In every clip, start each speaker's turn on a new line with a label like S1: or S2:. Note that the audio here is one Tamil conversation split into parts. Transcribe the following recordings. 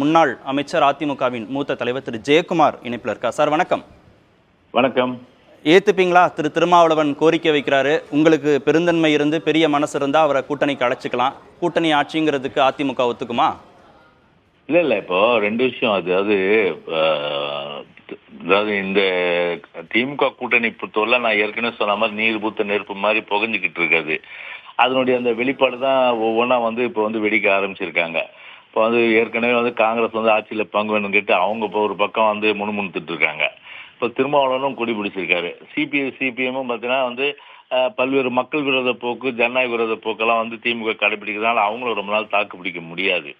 S1: முன்னாள் அமைச்சர் அதிமுகவின் மூத்த தலைவர் திரு ஜெயக்குமார் இணைப்பில் இருக்கா. சார் வணக்கம்.
S2: வணக்கம்.
S1: ஏத்துப்பீங்களா? திருமாவளவன் கோரிக்கை வைக்கிறாரு, உங்களுக்கு பெருந்தன்மை இருந்து பெரிய மனசு இருந்தா அவரை கூட்டணிக்கு அழைச்சிக்கலாம், கூட்டணி ஆட்சிங்கிறதுக்கு அதிமுக ஒத்துக்குமா?
S2: இல்ல இப்போ ரெண்டு விஷயம். அதாவது இந்த திமுக கூட்டணி பொறுத்தவரை நான் ஏற்கனவே சொன்ன மாதிரி நீர் பூத்த நெருப்பு மாதிரி புகஞ்சுக்கிட்டு இருக்காது. அதனுடைய அந்த வெளிப்பாடு தான் ஒவ்வொன்றா இப்போ வெடிக்க ஆரம்பிச்சிருக்காங்க. இப்போ ஏற்கனவே காங்கிரஸ் ஆட்சியில் பங்கு வேணும்னு கேட்டு அவங்க இப்போ ஒரு பக்கம் முணுமுணுத்துட்டு இருக்காங்க. இப்போ திருமாவளவனும் கொடி பிடிச்சிருக்காரு. சிபிஎம்மும் பார்த்தீங்கன்னா பல்வேறு மக்கள் விரோத போக்கு, ஜனநாயக விரோத போக்கெல்லாம் திமுக கடைபிடிக்கிறதுனால அவங்களும் ரொம்ப நாள் தாக்கு பிடிக்க முடியாது.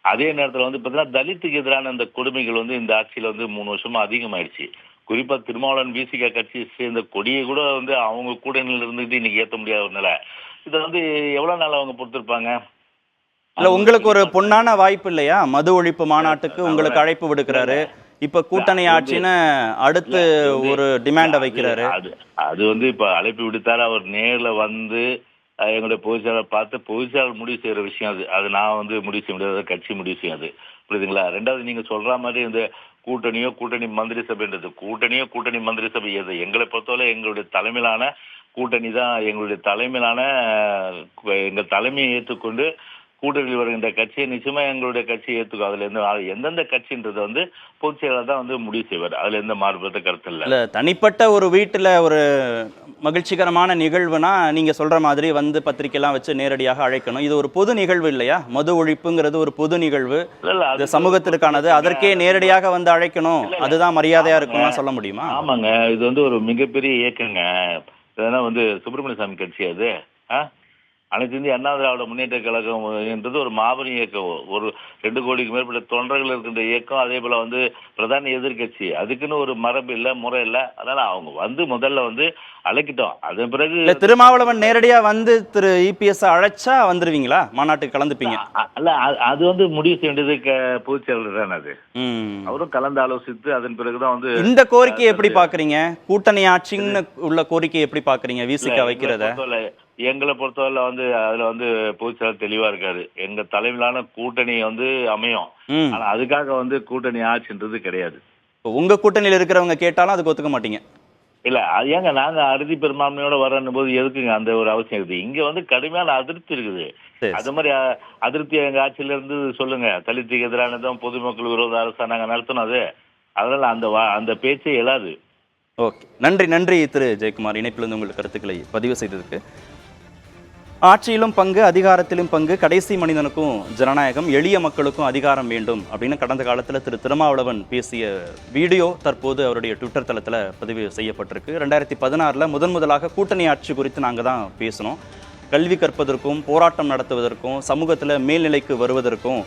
S2: அதே நேரத்தில் பார்த்தீங்கன்னா தலித்துக்கு எதிரான இந்த கொடுமைகள் இந்த ஆட்சியில் 3 வருஷமா அதிகமாயிடுச்சு. குறிப்பாக திருமாவளவன் விசிக கட்சி சேர்ந்த கொடியை கூட அவங்க கூட்டணியில் இருந்துட்டு இன்னைக்கு ஏற்ற முடியாத ஒரு நிலை. இதை எவ்வளோ நாள் அவங்க பொறுத்திருப்பாங்க?
S1: இல்ல, உங்களுக்கு ஒரு பொன்னான வாய்ப்பு இல்லையா? மது ஒழிப்பு மாநாட்டுக்கு உங்களுக்கு அழைப்பு விடுக்கிறாரு, இப்ப கூட்டணி ஆட்சின்னு அடுத்து ஒரு டிமாண்ட வைக்கிறாரு.
S2: அது இப்ப அழைப்பு விடுத்தாரு. அவர் நேர்ல எங்களுடைய பொதுச்செயலாளர் பார்த்து பொதுச்செயலாளர் முடிவு செய்யற விஷயம் அது. அது நான் முடிவு செய்ய முடியாது, கட்சி முடிவு செய்யும் அது. புரியுதுங்களா? ரெண்டாவது, நீங்க சொல்ற மாதிரி இந்த கூட்டணி மந்திரி சபைன்றது கூட்டணி மந்திரி சபை எது? எங்களை பொறுத்தவரை எங்களுடைய தலைமையிலான கூட்டணி தான் எங்களுடைய தலைமையிலான எங்கள் தலைமையை ஏற்றுக்கொண்டு கூட்டணியில் வருகின்ற கட்சியை நிச்சயமா எங்களுடைய கட்சியை ஏற்றுக்கும். அதுல எந்தெந்த கட்சின்றது பொதுச் செயலாளர் தான் முடிவு செய்வார். அதுல எந்த மாறுபட்ட கருத்து இல்லை.
S1: தனிப்பட்ட ஒரு வீட்டுல ஒரு மகிழ்ச்சிகரமான நிகழ்வுனா நீங்க சொல்ற மாதிரி பத்திரிகைலாம் வச்சு நேரடியாக அழைக்கணும். இது ஒரு பொது நிகழ்வு இல்லையா? மது ஒழிப்புங்கிறது ஒரு பொது நிகழ்வு, சமூகத்திற்கானது. அதற்கே நேரடியாக அழைக்கணும், அதுதான் மரியாதையா இருக்கும்னு சொல்ல முடியுமா?
S2: ஆமாங்க, இது ஒரு மிகப்பெரிய இயக்கங்க. சுப்பிரமணிய சாமி கட்சி அது. அனைத்து இந்திய அண்ணா திராவிட முன்னேற்ற கழகம் என்றது ஒரு மாபெரும் இயக்கம். ஒரு 2 கோடிக்கு மேற்பட்ட தொண்டர்கள் இருக்கின்ற இயக்கம். அதே போல பிரதான எதிர்கட்சி. அதுக்குன்னு ஒரு மரபு இல்லை, முறை இல்லை. அதனால அவங்க முதல்ல அழைக்கிட்டோம். அதன் பிறகு
S1: திருமாவளவன் நேரடியா திரு இபிஎஸ் அழைச்சா வந்துருவீங்களா? மாநாட்டுக்கு கலந்துப்பீங்க?
S2: அல்ல, அது முடிவு செய்ய வேண்டியது பொதுச் செயலாளர் தானே. அது அவரும் கலந்து ஆலோசித்து அதன் பிறகுதான்
S1: இந்த கோரிக்கையை எப்படி பாக்குறீங்க? கூட்டணி ஆட்சின்னு உள்ள கோரிக்கையை எப்படி பாக்குறீங்க? விசிக வைக்கிறத
S2: எங்களை பொறுத்தவரை அதுல பொதுச் செயலாளர் தெளிவா இருக்காரு. எங்க தலைமையிலான கூட்டணி அமையும். ஆனா அதுக்காக கூட்டணி ஆட்சின்றது கிடையாது.
S1: உங்க கூட்டணியில இருக்கிறவங்க கேட்டாலும் அதுக்கு ஒத்துக்க மாட்டீங்க?
S2: இல்ல, அது ஏங்க நாங்க அறுதி பெரும்பான்மையோட வரணும் போது எதுக்குங்க அந்த ஒரு அவசியம் இருக்குது? இங்க கடுமையான அதிருப்தி இருக்குது. அது மாதிரி அதிருப்தி எங்க ஆட்சியில இருந்து சொல்லுங்க. தலித்துக்கு எதிரானதும் பொதுமக்கள் விரோத அரசா நாங்க நடத்தணும். அதனால அந்த பேச்சே எழாது.
S1: ஓகே, நன்றி திரு ஜெயக்குமார், இணைப்பிலிருந்து உங்கள் கருத்துக்களை பதிவு செய்ததுக்கு. ஆட்சியிலும் பங்கு, அதிகாரத்திலும் பங்கு, கடைசி மனிதனுக்கும் ஜனநாயகம், எளிய மக்களுக்கும் அதிகாரம் வேண்டும் அப்படின்னு கடந்த காலத்தில் திரு திருமாவளவன் பேசிய வீடியோ தற்போது அவருடைய ட்விட்டர் தளத்தில் பதிவு செய்யப்பட்டிருக்கு. 2016 முதலாக கூட்டணி ஆட்சி குறித்து நாங்கள் தான் பேசினோம். கல்வி கற்பதற்கும், போராட்டம் நடத்துவதற்கும், சமூகத்தில் மேல்நிலைக்கு வருவதற்கும்,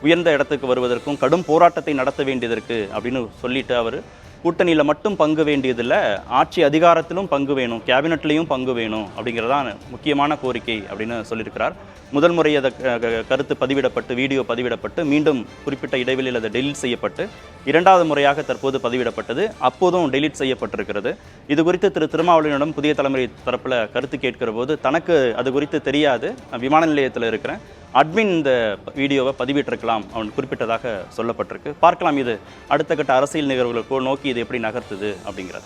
S1: உயர்ந்த இடத்துக்கு வருவதற்கும் கடும் போராட்டத்தை நடத்த வேண்டியதற்கு அப்படின்னு சொல்லிட்டு அவர் கூட்டணியில் மட்டும் பங்கு வேண்டியதில்லை, ஆட்சி அதிகாரத்திலும் பங்கு வேணும், கேபினட்லேயும் பங்கு வேணும் அப்படிங்கிறதான் முக்கியமான கோரிக்கை அப்படின்னு சொல்லியிருக்கிறார். முதல் முறை அதை கருத்து பதிவிடப்பட்டு, வீடியோ பதிவிடப்பட்டு, மீண்டும் குறிப்பிட்ட இடைவெளியில் அதை டெலீட் செய்யப்பட்டு, 2வது முறையாக தற்போது பதிவிடப்பட்டது. அப்போதும் டெலீட் செய்யப்பட்டிருக்கிறது. இது குறித்து திரு திருமாவளவனிடம் புதிய தலைமுறை தரப்பில் கருத்து கேட்கிற போது தனக்கு அது குறித்து தெரியாது, விமான நிலையத்தில் இருக்கிறேன், அட்மின் இந்த வீடியோவை பதிவிட்டிருக்கலாம் அவன் குறிப்பிட்டதாக சொல்லப்பட்டிருக்கு. பார்க்கலாம் இது அடுத்த கட்ட அரசியல் நிகழ்வுகளுக்கு நோக்கி இது எப்படி நகர்த்துது அப்படிங்கிறத.